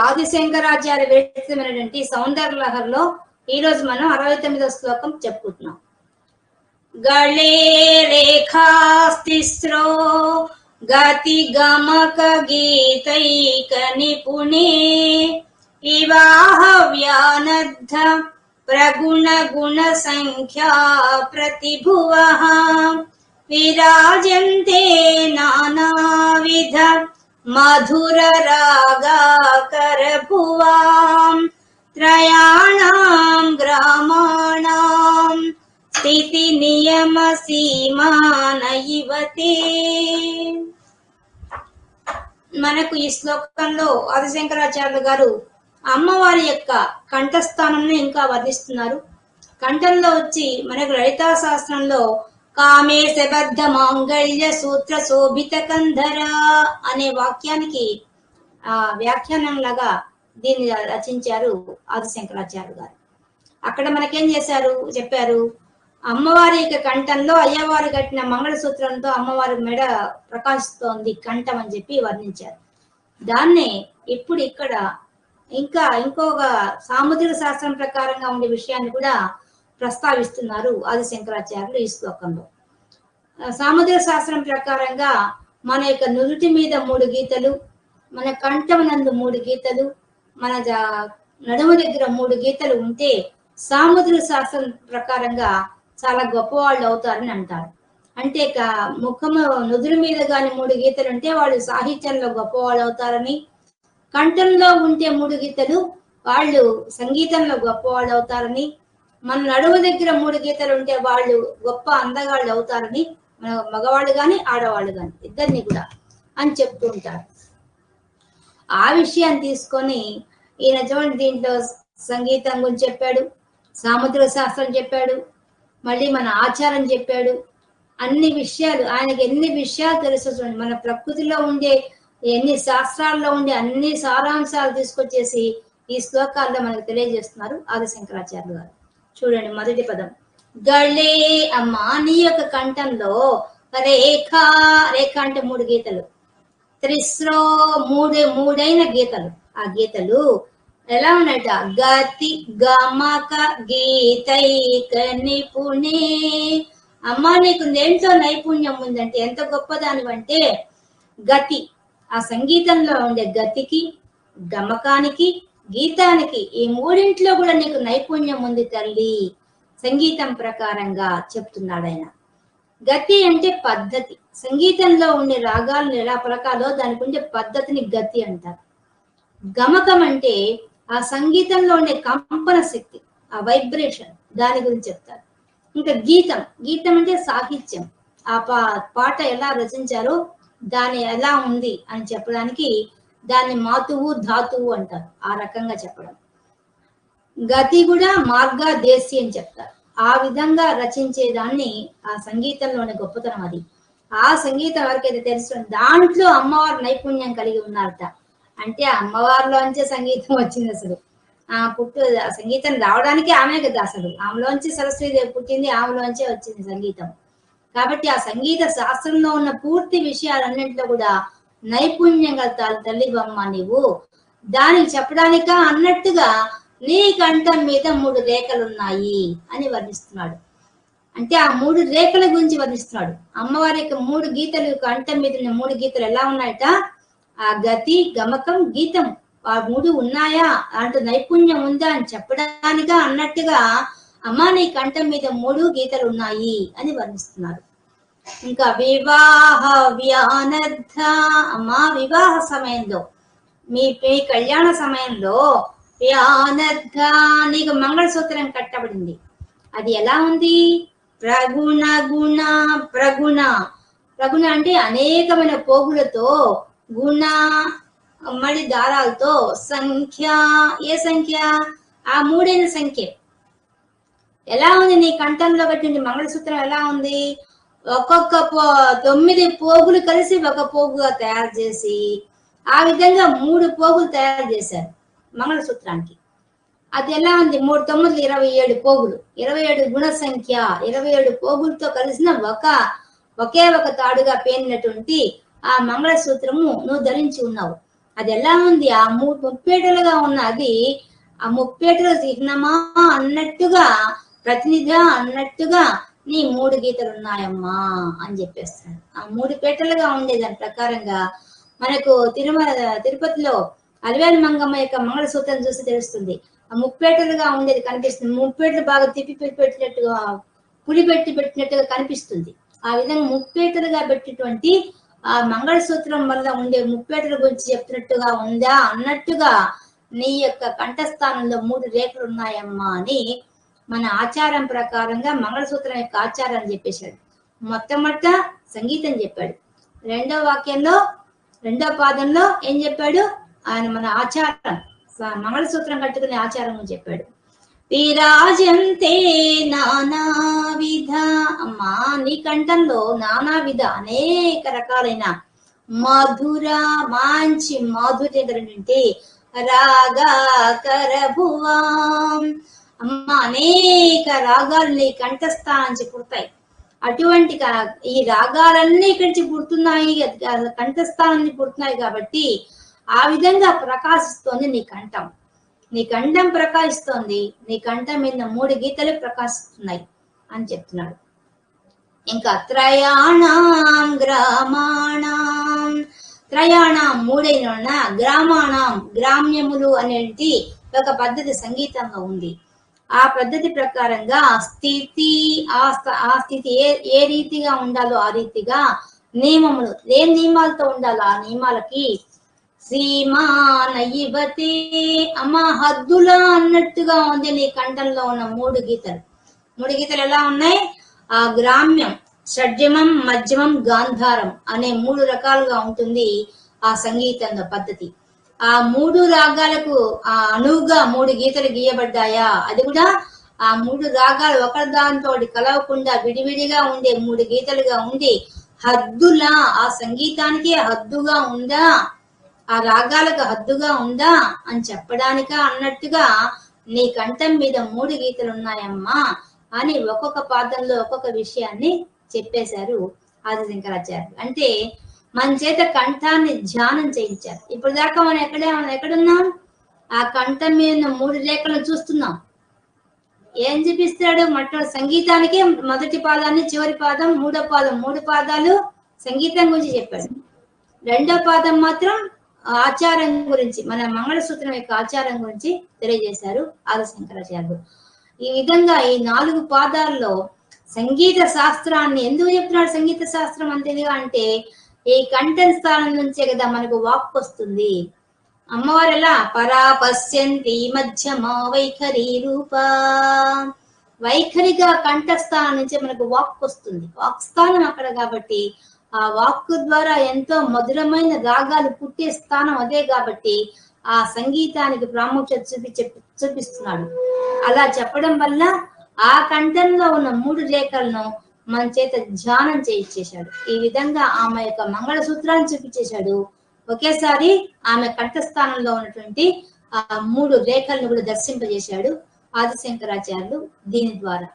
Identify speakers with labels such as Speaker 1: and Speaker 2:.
Speaker 1: ఆదిశంకరాచార్య విరచితమైనటువంటి సౌందర్య లహరిలో ఈ రోజు మనం 69వ శ్లోకం చెప్పుకుంటున్నాం. గళే రేఖాస్తిస్రో గతి గమక గీతైక నిపుణే ఇవాహ వ్యానద్ధ ప్రగుణ గుణ సంఖ్యా ప్రతిభువః విరాజంతే నానావిధ మధుర రాగాకర భువాం త్రయాణాం గ్రామాణాం స్థితి నియమ సీమాన ఇవతే. మనకు ఈ శ్లోకంలో ఆదిశంకరాచార్యులు గారు అమ్మవారి యొక్క కంఠస్థానంను ఇంకా వర్ణిస్తున్నారు. కంఠంలో వచ్చి మనకు లలితా శాస్త్రంలో కామేశ బద్ధ మాంగళ్య సూత్ర శోభిత కంధర అనే వాక్యానికి వ్యాఖ్యానం లాగా దీన్ని రచించారు ఆదిశంకరాచార్యులు గారు. అక్కడ మనకేం చెప్పారు, అమ్మవారి యొక్క కంఠంలో అయ్యవారు కట్టిన మంగళసూత్రంతో అమ్మవారి మెడ ప్రకాశిస్తోంది కంఠం అని చెప్పి వర్ణించారు. దాన్నే ఇప్పుడు ఇక్కడ ఇంకొక సాముద్రిక శాస్త్రం ప్రకారంగా ఉండే విషయాన్ని కూడా ప్రస్తావిస్తున్నారు ఆదిశంకరాచార్యులు ఈ శ్లోకంలో. సాముద్రిక శాస్త్రం ప్రకారంగా మన యొక్క నుదుటి మీద 3 గీతలు, మన కంఠం నందు 3 గీతలు, మన నడుము దగ్గర 3 గీతలు ఉంటే సాముద్రిక శాస్త్రం ప్రకారంగా చాలా గొప్పవాళ్ళు అవుతారని అంటారు. అంటే ముఖము నుదురు మీద గాని 3 గీతలు ఉంటే వాళ్ళు సాహిత్యంలో గొప్పవాళ్ళు అవుతారని, కంఠంలో ఉంటే 3 గీతలు వాళ్ళు సంగీతంలో గొప్పవాళ్ళు అవుతారని, మన నడుము దగ్గర 3 గీతలు ఉంటే వాళ్ళు గొప్ప అందగాళ్ళు అవుతారని, మగవాళ్ళు గాని ఆడవాళ్ళు గాని ఇద్దరిని కూడా అని చెప్తూ ఉంటారు. ఆ విషయాన్ని తీసుకొని ఈయన చూడండి, దీంట్లో సంగీతం గురించి చెప్పాడు, సాముద్రిక శాస్త్రం చెప్పాడు, మళ్ళీ మన ఆచారం చెప్పాడు. అన్ని విషయాలు ఆయనకి ఎన్ని విషయాలు తెలుసు చూడండి. మన ప్రకృతిలో ఉండే ఎన్ని శాస్త్రాల్లో ఉండే అన్ని సారాంశాలు తీసుకొచ్చేసి ఈ శ్లోకాల్లో మనకు తెలియజేస్తున్నారు ఆదిశంకరాచార్యులు గారు. చూడండి, మొదటి పదం గళే. అమ్మా నీ యొక్క కంఠంలో రేఖ, రేఖ అంటే 3 గీతలు, త్రిస్రో మూడైన గీతలు. ఆ గీతలు ఎలా ఉన్నాయట, గతి గమక గీతైక నిపుణే. అమ్మా నీకు దేంట్లో నైపుణ్యం ఉందంటే, ఎంత గొప్పదానివంటే గతి, ఆ సంగీతంలో ఉండే గతికి, గమకానికి, గీతానికి, ఈ 3ఇంట్లో కూడా నీకు నైపుణ్యం ఉంది తల్లి. సంగీతం ప్రకారంగా చెప్తున్నాడు ఆయన. గతి అంటే పద్ధతి, సంగీతంలో ఉండే రాగాలను ఎలా పలకాలో దానికి ఉండే పద్ధతిని గతి అంటారు. గమకం అంటే ఆ సంగీతంలో ఉండే కంపన శక్తి, ఆ వైబ్రేషన్, దాని గురించి చెప్తారు. ఇంకా గీతం, గీతం అంటే సాహిత్యం, ఆ పాట ఎలా రచించారో దాని ఎలా ఉంది అని చెప్పడానికి దాన్ని మాతువు ధాతువు అంటారు. ఆ రకంగా చెప్పడం. గతి కూడా మార్గదేశి అని చెప్తారు. ఆ విధంగా రచించేదాన్ని ఆ సంగీతంలోని గొప్పతనం అది. ఆ సంగీతం ఎవరికైతే తెలుసు దాంట్లో అమ్మవారు నైపుణ్యం కలిగి ఉన్నారట. అంటే అమ్మవారిలోంచే సంగీతం వచ్చింది. అసలు సంగీతం రావడానికి ఆమె కదా, అసలు ఆమెలోంచి సరస్వతీదేవి పుట్టింది, ఆమెలోంచే వచ్చింది సంగీతం. కాబట్టి ఆ సంగీత శాస్త్రంలో ఉన్న పూర్తి విషయాలన్నింటిలో కూడా నైపుణ్యం కలుగుతారు తల్లి బొమ్మ నీవు. దానికి చెప్పడానిక అన్నట్టుగా నీ కంఠం మీద 3 రేఖలు ఉన్నాయి అని వర్ణిస్తున్నాడు. అంటే ఆ 3 రేఖల గురించి వర్ణిస్తున్నాడు. అమ్మవారి యొక్క 3 గీతలు, కంఠం మీద 3 గీతలు ఎలా ఉన్నాయట, ఆ గతి, గమకం, గీతం, ఆ 3 ఉన్నాయా, అంటూ నైపుణ్యం ఉందా అని చెప్పడానిగా అన్నట్టుగా అమ్మా నీ కంఠం మీద 3 గీతలు ఉన్నాయి అని వర్ణిస్తున్నారు. ఇంకా వివాహ వ్యానద్ధ, అమ్మా వివాహ సమయంలో, మీ కళ్యాణ సమయంలో వ్యానద్ధ నీకు మంగళసూత్రం కట్టబడింది. అది ఎలా ఉంది, ప్రగుణ గుణ. ప్రగుణ అంటే అనేకమైన పోగులతో, గుణ మళ్ళీ దారాలతో, సంఖ్య, ఏ సంఖ్య, ఆ 3 సంఖ్య. ఎలా ఉంది నీ కంఠంలో కట్టిన మంగళసూత్రం ఎలా ఉంది, ఒక్కొక్క 9 పోగులు కలిసి ఒక పోగుగా తయారు చేసి ఆ విధంగా 3 పోగులు తయారు చేశారు మంగళసూత్రానికి. అది ఎలా ఉంది, 3 9 27 పోగులు, 27 గుణ సంఖ్య, 27 పోగులతో కలిసిన ఒకే ఒక తాడుగా పేరినటువంటి ఆ మంగళసూత్రము నువ్వు ధరించి ఉన్నావు. అది ఎలా ఉంది, ఆ ముప్పేటలుగా ఉన్న అది ఆ ముప్పేటల చిహ్నమా అన్నట్టుగా, ప్రతినిధిగా అన్నట్టుగా నీ 3 గీతలు ఉన్నాయమ్మా అని చెప్పేస్తాడు. ఆ 3 పేటలుగా ఉండే దాని ప్రకారంగా మనకు తిరుపతిలో అలివేలు మంగమ్మ యొక్క మంగళసూత్రం చూసి తెలుస్తుంది. ఆ ముప్పేటలుగా ఉండేది కనిపిస్తుంది. ముప్పేటలు బాగా తిప్పి పెట్టినట్టుగా, పులి పెట్టినట్టుగా కనిపిస్తుంది. ఆ విధంగా ముప్పేటలుగా పెట్టినటువంటి ఆ మంగళసూత్రం వల్ల ఉండే ముప్పేటల గురించి చెప్తున్నట్టుగా ఉందా అన్నట్టుగా నీ యొక్క కంఠస్థానంలో 3 రేఖలు ఉన్నాయమ్మా అని మన ఆచారం ప్రకారంగా మంగళసూత్రం యొక్క ఆచారం చెప్పేశాడు. మొట్టమొదట సంగీతం చెప్పాడు. రెండో పాదంలో ఏం చెప్పాడు, ఆయన మన ఆచారం మంగళసూత్రం కట్టుకునే ఆచారం చెప్పాడు. విరాజంతే నానావిధ, అమ్మా నీ కంఠంలో నానావిధ అనేక రకాలైన మధుర మంచి మాధుర్యం కలిగినటువంటి రాగాకర భువాం, అమ్మా అనేక రాగాలు నీ కంఠస్థానం పుడతాయి. అటువంటి ఈ రాగాలన్నీ ఇక్కడి నుంచి పుడుతున్నాయి, కంఠస్థానం పుడుతున్నాయి కాబట్టి ఆ విధంగా ప్రకాశిస్తోంది నీ కంఠం. నీ కంఠం ప్రకాశిస్తోంది, నీ కంఠం మీద 3 గీతలు ప్రకాశిస్తున్నాయి అని చెప్తున్నాడు. ఇంకా త్రయాణం గ్రామాణం, త్రయాణం 3 గ్రామాణం, గ్రామ్యములు అనేది ఒక పద్ధతి సంగీతంలో ఉంది. ఆ పద్ధతి ప్రకారంగా స్థితి ఆ స్థితి ఏ రీతిగా ఉండాలో ఆ రీతిగా నియమములు, ఏ నియమాలతో ఉండాలో ఆ నియమాలకి సీమా నయ్యవతే, అమ్మ హద్దులా అన్నట్టుగా ఉంది నీ కంఠంలో ఉన్న 3 గీతలు. 3 గీతలు ఎలా ఉన్నాయి, ఆ గ్రామ్యం, షడ్జమం, మధ్యమం, గాంధారం అనే 3 రకాలుగా ఉంటుంది ఆ సంగీతంలో పద్ధతి. ఆ 3 రాగాలకు ఆ అనువుగా 3 గీతలు గీయబడ్డాయా, అది కూడా ఆ 3 రాగాలు ఒకదాంతో కలవకుండా విడివిడిగా ఉండే 3 గీతలుగా ఉండి హద్దులా, ఆ సంగీతానికి హద్దుగా ఉందా, ఆ రాగాలకు హద్దుగా ఉందా అని చెప్పడానిక అన్నట్టుగా నీ కంఠం మీద 3 గీతలు ఉన్నాయమ్మా అని ఒక్కొక్క పాదంలో ఒక్కొక్క విషయాన్ని చెప్పేశారు ఆదిశంకరాచార్యులు. అంటే మన చేత కంఠాన్ని ధ్యానం చేయించారు. ఇప్పుడు దాకా మనం ఎక్కడున్నాం, ఆ కంఠం మీద 3 రేఖలను చూస్తున్నాం. ఏం చూపిస్తాడు, సంగీతానికి మొదటి పాదాన్ని, చివరి పాదం, మూడో పాదం, 3 పాదాలు సంగీతం గురించి చెప్పాడు. రెండో పాదం మాత్రం ఆచారం గురించి, మన మంగళసూత్రం యొక్క ఆచారం గురించి తెలియజేశారు ఆదిశంకరాచార్యులు. ఈ విధంగా ఈ 4 పాదాల్లో సంగీత శాస్త్రాన్ని ఎందుకు చెప్తున్నాడు, సంగీత శాస్త్రం అంతేగా అంటే ఈ కంఠం స్థానం నుంచే కదా మనకు వాక్ వస్తుంది. అమ్మవారు ఎలా పరా పశ్యంతి మధ్యమా వైఖరి రూప, వైఖరిగా కంఠస్థానం నుంచే మనకు వాక్ వస్తుంది. వాక్ స్థానం అక్కడ కాబట్టి ఆ వాక్కు ద్వారా ఎంతో మధురమైన రాగాలు పుట్టే స్థానం అదే కాబట్టి ఆ సంగీతానికి ప్రాముఖ్యత చూపిస్తున్నాడు. అలా చెప్పడం వల్ల ఆ కంఠంలో ఉన్న 3 రేఖలను మన చేత ధ్యానం చేయించేశాడు. ఈ విధంగా ఆమె యొక్క మంగళసూత్రాన్ని చూపించేశాడు. ఒకేసారి ఆమె కంఠస్థానంలో ఉన్నటువంటి ఆ 3 రేఖలను కూడా దర్శింపజేశాడు ఆదిశంకరాచార్యులు దీని ద్వారా.